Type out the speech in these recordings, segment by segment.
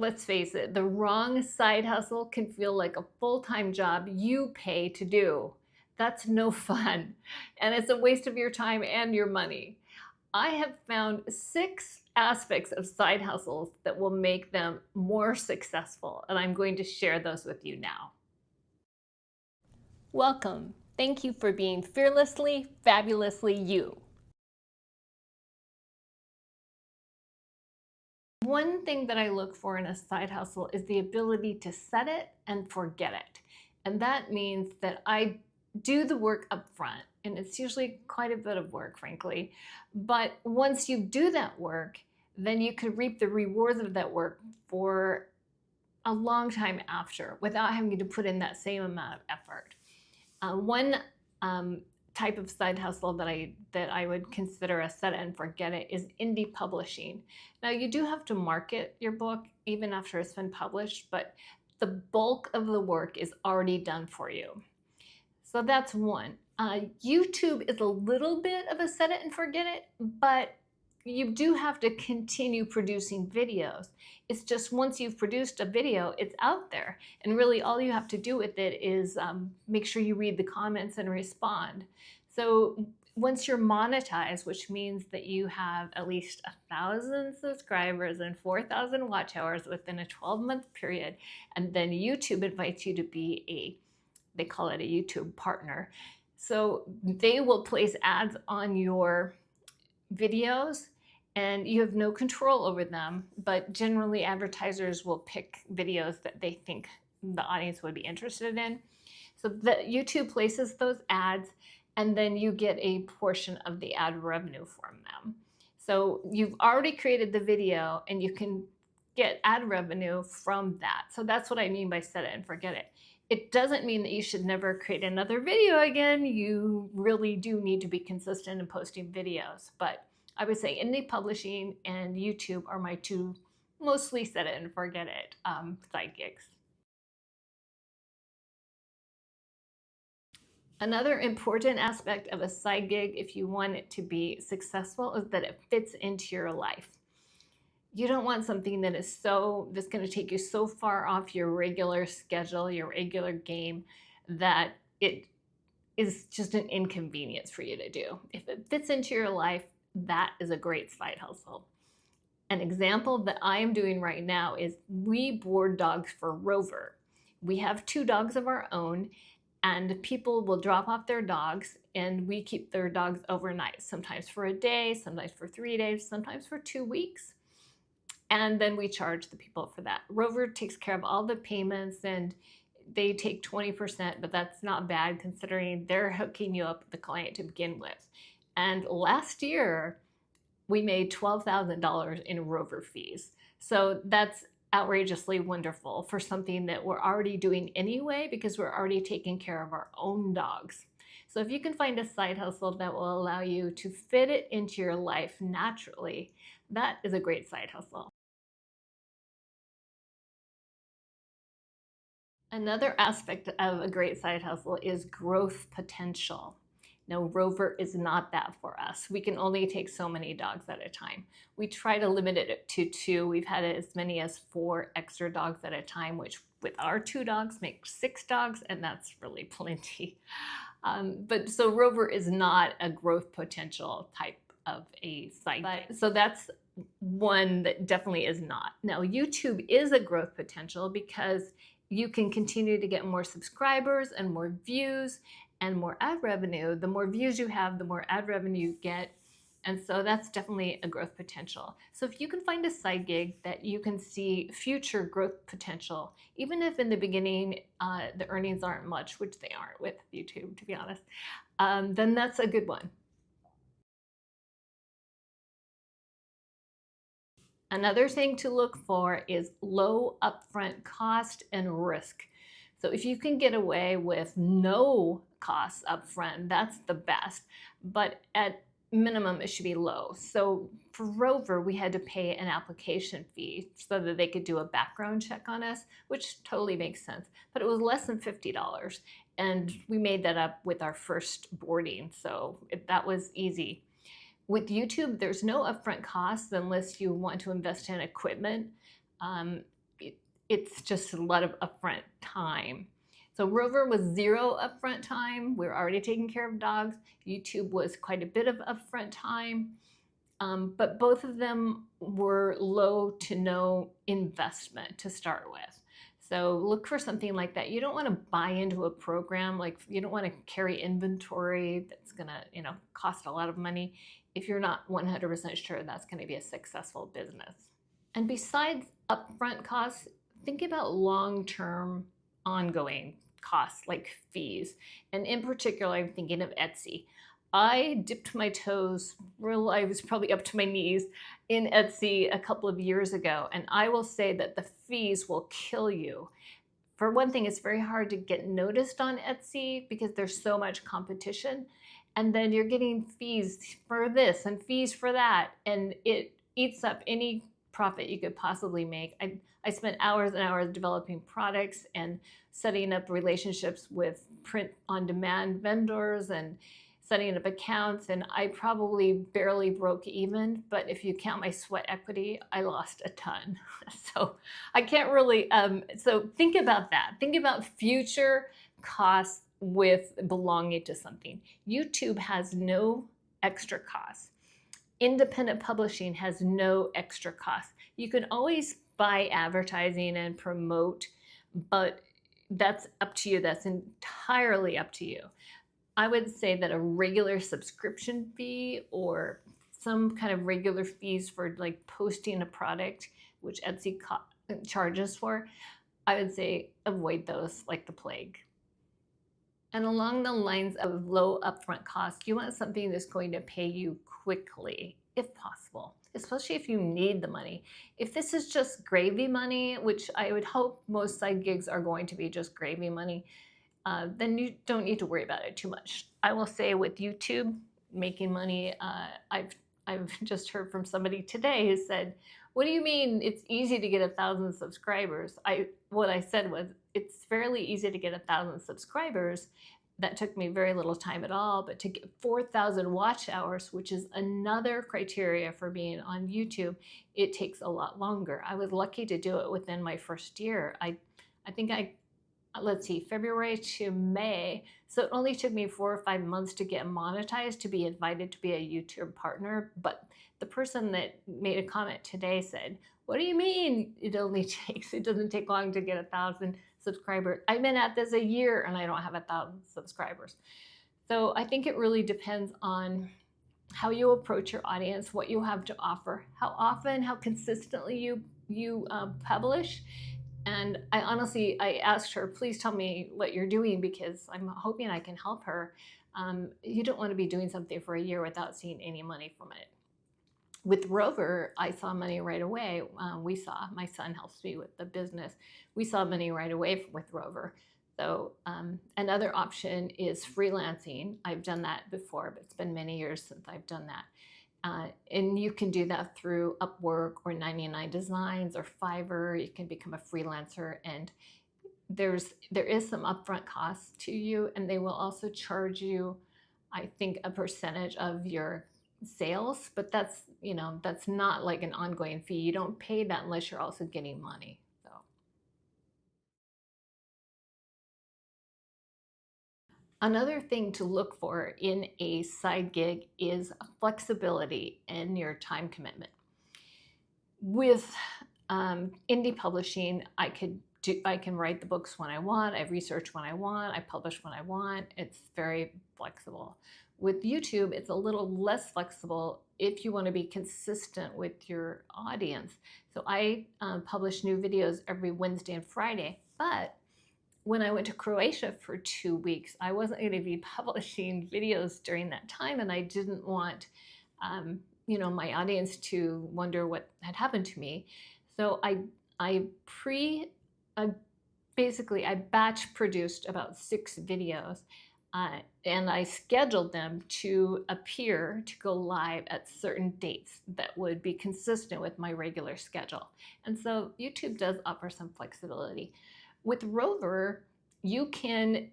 Let's face it, the wrong side hustle can feel like a full-time job you pay to do. That's no fun, and it's a waste of your time and your money. I have found 6 aspects of side hustles that will make them more successful, and I'm going to share those with you now. Welcome. Thank you for being fearlessly, fabulously you. One thing that I look for in a side hustle is the ability to set it and forget it. And that means that I do the work up front, and it's usually quite a bit of work, frankly. But once you do that work, then you can reap the rewards of that work for a long time after without having to put in that same amount of effort. One type of side hustle that I would consider a set it and forget it is indie publishing. Now, you do have to market your book even after it's been published, but the bulk of the work is already done for you. So that's one. YouTube is a little bit of a set it and forget it, but you do have to continue producing videos. It's just once you've produced a video, it's out there. And really all you have to do with it is make sure you read the comments and respond. So once you're monetized, which means that you have at least 1,000 subscribers and 4,000 watch hours within a 12-month period, and then YouTube invites you to be they call it a YouTube partner. So they will place ads on your videos and you have no control over them, but generally advertisers will pick videos that they think the audience would be interested in. So the YouTube places those ads and then you get a portion of the ad revenue from them. So you've already created the video and you can get ad revenue from that. So that's what I mean by set it and forget it. It doesn't mean that you should never create another video again. You really do need to be consistent in posting videos. But I would say indie publishing and YouTube are my 2 mostly set it and forget it side gigs. Another important aspect of a side gig, if you want it to be successful, is that it fits into your life. You don't want something that is that's going to take you so far off your regular schedule, your regular game, that it is just an inconvenience for you to do. If it fits into your life, that is a great side hustle. An example that I am doing right now is we board dogs for Rover. We have 2 dogs of our own, and people will drop off their dogs and we keep their dogs overnight, sometimes for a day, sometimes for 3 days, sometimes for 2 weeks. And then we charge the people for that. Rover takes care of all the payments and they take 20%, but that's not bad considering they're hooking you up with the client to begin with. And last year, we made $12,000 in Rover fees. So that's outrageously wonderful for something that we're already doing anyway because we're already taking care of our own dogs. So if you can find a side hustle that will allow you to fit it into your life naturally, that is a great side hustle. Another aspect of a great side hustle is growth potential. Now, Rover is not that for us. We can only take so many dogs at a time. We try to limit it to 2. We've had as many as 4 extra dogs at a time, which with our 2 dogs makes 6 dogs, and that's really plenty. But so Rover is not a growth potential type of a site. So that's one that definitely is not. Now, YouTube is a growth potential because you can continue to get more subscribers and more views and more ad revenue. The more views you have, the more ad revenue you get. And so that's definitely a growth potential. So if you can find a side gig that you can see future growth potential, even if in the beginning the earnings aren't much, which they aren't with YouTube, to be honest, then that's a good one. Another thing to look for is low upfront cost and risk. So if you can get away with no costs upfront, that's the best. But at minimum, it should be low. So for Rover, we had to pay an application fee so that they could do a background check on us, which totally makes sense. But it was less than $50. And we made that up with our first boarding. So that was easy. With YouTube, there's no upfront costs unless you want to invest in equipment. it's just a lot of upfront time. So Rover was 0 upfront time. We were already taking care of dogs. YouTube was quite a bit of upfront time. But both of them were low to no investment to start with. So look for something like that. You don't want to buy into a program, like you don't want to carry inventory that's gonna, cost a lot of money if you're not 100% sure that's going to be a successful business. And besides upfront costs, think about long-term ongoing costs like fees. And in particular, I'm thinking of Etsy. I dipped my toes, I was probably up to my knees in Etsy a couple of years ago, and I will say that the fees will kill you. For one thing, it's very hard to get noticed on Etsy because there's so much competition, and then you're getting fees for this and fees for that, and it eats up any profit you could possibly make. I spent hours and hours developing products and setting up relationships with print-on-demand vendors and setting up accounts, and I probably barely broke even, but if you count my sweat equity, I lost a ton. So I can't really, so think about that. Think about future costs with belonging to something. YouTube has no extra costs. Independent publishing has no extra costs. You can always buy advertising and promote, but that's up to you. That's entirely up to you. I would say that a regular subscription fee or some kind of regular fees for like posting a product, which Etsy charges for, I would say avoid those like the plague. And along the lines of low upfront costs, you want something that's going to pay you quickly, if possible, especially if you need the money. If this is just gravy money, which I would hope most side gigs are going to be just gravy money, then you don't need to worry about it too much. I will say with YouTube, making money, I've just heard from somebody today who said, what do you mean it's easy to get 1,000 subscribers? What I said was, it's fairly easy to get 1,000 subscribers. That took me very little time at all, but to get 4,000 watch hours, which is another criteria for being on YouTube, it takes a lot longer. I was lucky to do it within my first year. I think let's see, February to May. So it only took me 4 or 5 months to get monetized, to be invited to be a YouTube partner. But the person that made a comment today said, what do you mean it doesn't take long to get 1,000 subscribers? I've been at this a year and I don't have 1,000 subscribers. So I think it really depends on how you approach your audience, what you have to offer, how often, how consistently you publish. And I asked her, please tell me what you're doing because I'm hoping I can help her. You don't want to be doing something for a year without seeing any money from it. With Rover, I saw money right away. My son helps me with the business. We saw money right away with Rover. So another option is freelancing. I've done that before, but it's been many years since I've done that. And you can do that through Upwork or 99 Designs or Fiverr. You can become a freelancer, and there is some upfront costs to you, and they will also charge you, I think, a percentage of your sales, but that's not like an ongoing fee. You don't pay that unless you're also getting money. So another thing to look for in a side gig is flexibility in your time commitment. With indie publishing, I can write the books when I want, I research when I want, I publish when I want. It's very flexible. With YouTube, it's a little less flexible if you want to be consistent with your audience. So I publish new videos every Wednesday and Friday, but when I went to Croatia for 2 weeks, I wasn't going to be publishing videos during that time, and I didn't want my audience to wonder what had happened to me. So I batch produced about 6 videos, and I scheduled them to go live at certain dates that would be consistent with my regular schedule. And so YouTube does offer some flexibility. With Rover, you can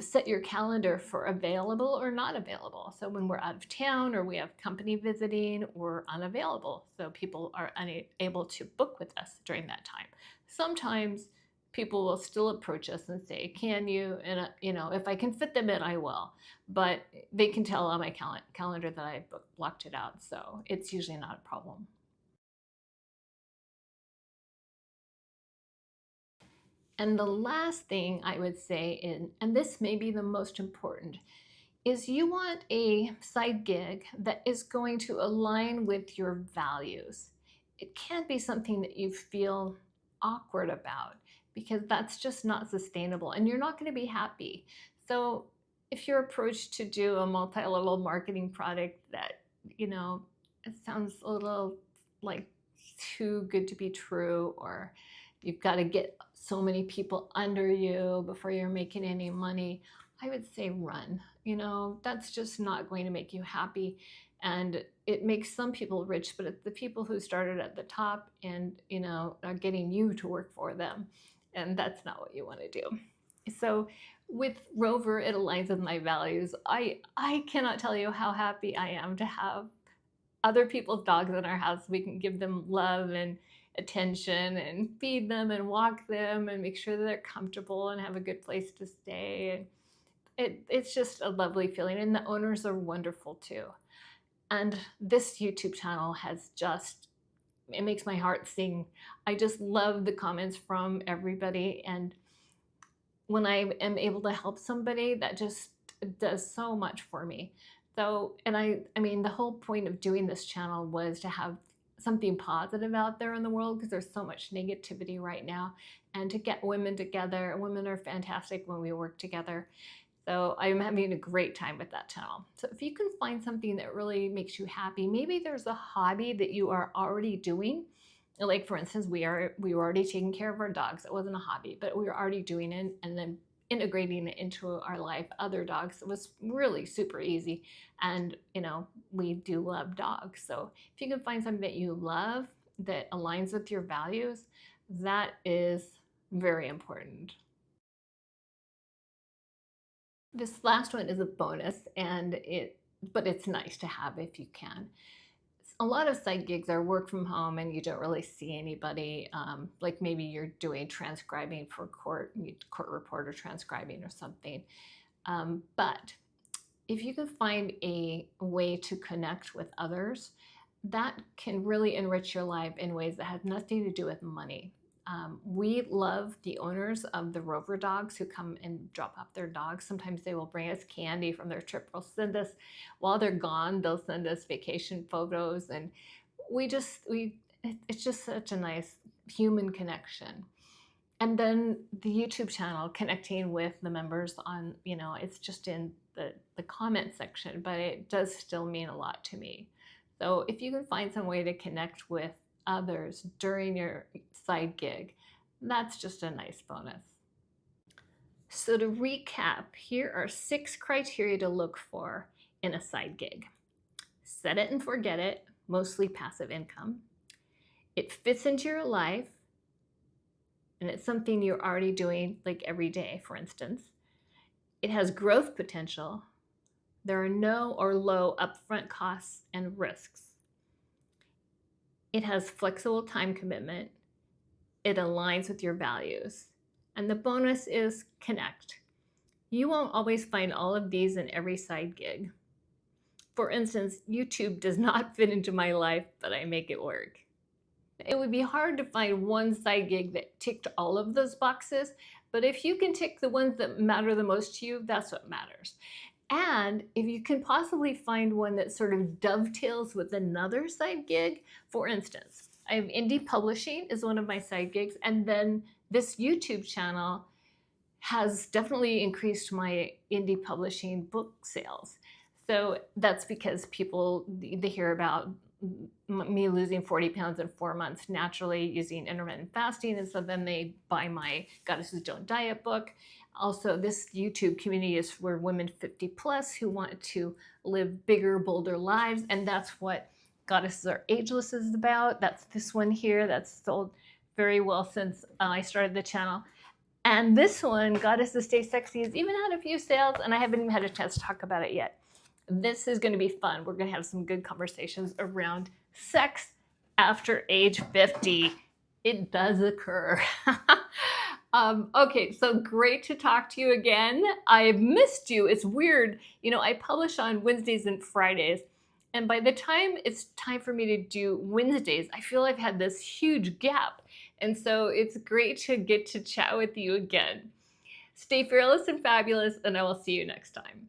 set your calendar for available or not available. So when we're out of town or we have company visiting, we're unavailable. So people are unable to book with us during that time. Sometimes people will still approach us and say, can you? And if I can fit them in, I will. But they can tell on my calendar that I blocked it out. So it's usually not a problem. And the last thing I would say, and this may be the most important, is you want a side gig that is going to align with your values. It can't be something that you feel awkward about, because that's just not sustainable and you're not going to be happy. So if you're approached to do a multi-level marketing product that, it sounds a little like too good to be true, or you've got to get so many people under you before you're making any money, I would say run. That's just not going to make you happy. And it makes some people rich, but it's the people who started at the top and, are getting you to work for them. And that's not what you want to do. So with Rover, it aligns with my values. I cannot tell you how happy I am to have other people's dogs in our house. We can give them love and attention and feed them and walk them and make sure that they're comfortable and have a good place to stay. And it's just a lovely feeling. And the owners are wonderful too. And this YouTube channel it makes my heart sing. I just love the comments from everybody. And when I am able to help somebody, that just does so much for me. So, and I mean, the whole point of doing this channel was to have something positive out there in the world, because there's so much negativity right now, and to get women together. Women are fantastic when we work together. So I'm having a great time with that channel. So if you can find something that really makes you happy, maybe there's a hobby that you are already doing. Like for instance, we were already taking care of our dogs. It wasn't a hobby, but we were already doing it, and then integrating it into our life, other dogs, was really super easy. And we do love dogs. So if you can find something that you love that aligns with your values, that is very important. This last one is a bonus, but it's nice to have if you can. A lot of side gigs are work from home and you don't really see anybody. Like maybe you're doing transcribing for court reporter transcribing or something. But if you can find a way to connect with others, that can really enrich your life in ways that have nothing to do with money. We love the owners of the Rover dogs who come and drop off their dogs. Sometimes they will bring us candy from their trip. They'll send us, while they're gone, they'll send us vacation photos. And it's just such a nice human connection. And then the YouTube channel, connecting with the members on, it's just in the comment section, but it does still mean a lot to me. So if you can find some way to connect with others during your side gig, that's just a nice bonus. So to recap, here are 6 criteria to look for in a side gig. Set it and forget it, mostly passive income. It fits into your life, and it's something you're already doing like every day, for instance. It has growth potential. There are no or low upfront costs and risks. It has flexible time commitment. It aligns with your values. And the bonus is connect. You won't always find all of these in every side gig. For instance, YouTube does not fit into my life, but I make it work. It would be hard to find one side gig that ticked all of those boxes, but if you can tick the ones that matter the most to you, that's what matters. And if you can possibly find one that sort of dovetails with another side gig, for instance, I have indie publishing is one of my side gigs, and then this YouTube channel has definitely increased my indie publishing book sales. So that's because people, they hear about me losing 40 pounds in 4 months naturally using intermittent fasting, and so then they buy my Goddesses Don't Diet book. Also, this YouTube community is for women 50 plus who want to live bigger, bolder lives, and that's what Goddesses Are Ageless is about. That's this one here that's sold very well since I started the channel. And this one, Goddess to Stay Sexy, has even had a few sales, and I haven't even had a chance to talk about it yet. This is going to be fun. We're going to have some good conversations around sex after age 50. It does occur. Okay, so great to talk to you again. I've missed you. It's weird. You know, I publish on Wednesdays and Fridays, and by the time it's time for me to do Wednesdays, I feel I've had this huge gap. And so it's great to get to chat with you again. Stay fearless and fabulous, and I will see you next time.